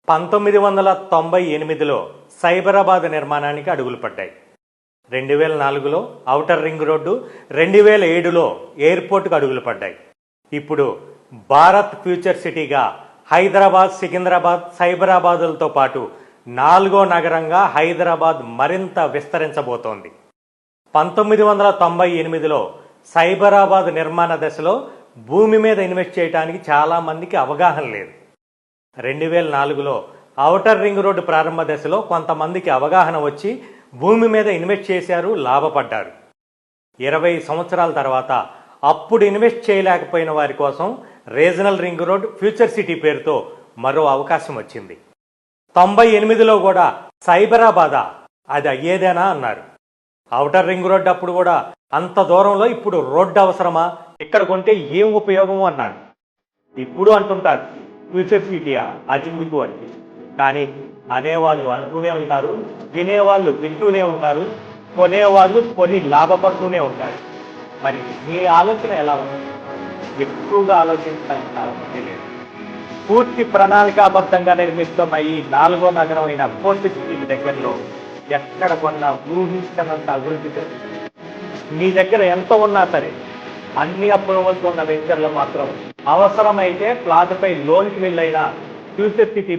1998లో సైబరాబాద్ నిర్మాణానికి అడుగులు పడ్డాయి. 2004లో ఔటర్ రింగ్ రోడ్డు, 2007లో ఎయిర్పోర్టుకు అడుగులు పడ్డాయి. ఇప్పుడు భారత్ ఫ్యూచర్ సిటీగా హైదరాబాద్, సికింద్రాబాద్, సైబరాబాదులతో పాటు 4వ నగరంగా హైదరాబాద్ మరింత విస్తరించబోతోంది. 1998లో సైబరాబాద్ నిర్మాణ దశలో భూమి మీద ఇన్వెస్ట్ చేయడానికి చాలామందికి అవగాహన లేదు. 2004లో ఔటర్ రింగ్ రోడ్డు ప్రారంభ దశలో కొంతమందికి అవగాహన వచ్చి భూమి మీద ఇన్వెస్ట్ చేశారు, లాభపడ్డారు. 20 సంవత్సరాల తర్వాత అప్పుడు ఇన్వెస్ట్ చేయలేకపోయిన వారి కోసం regional ring road, future city పేరుతో మరో అవకాశం వచ్చింది. 98లో కూడా సైబరాబాద్ అది అయ్యేదేనా అన్నారు. ఔటర్ రింగ్ రోడ్డు అప్పుడు కూడా అంత దూరంలో ఇప్పుడు రోడ్డు అవసరమా, ఇక్కడ కొంటే ఏం ఉపయోగము అన్నాడు. ఇప్పుడు అంటుంటారు ఫ్యూచర్ సిటీయా అది మీకు అని. కానీ అనేవాళ్ళు అనుకునే ఉంటారు, వినేవాళ్ళు వింటూనే ఉంటారు, కొనేవాళ్ళు కొని లాభపడుతూనే ఉంటారు. మరి మీ ఆలోచన ఎలా ఉంది? ఎక్కువగా ఆలోచించడానికి లేదు. పూర్తి ప్రణాళికాబద్ధంగా నిర్మిస్తున్న ఈ 4వ నగరం అయిన ఫోర్త్ సిటీ దగ్గరలో ఎక్కడ కొన్నా ఊహించినంత అభివృద్ధి జరుగుతుంది. మీ దగ్గర ఎంత ఉన్నా సరే అన్ని అప్రూవల్స్ ఉన్న వెంచర్లు మాత్రం అవసరమైతే ప్లాట్పై లోన్కి వెళ్ళైనా ఫ్యూచర్ సిటీ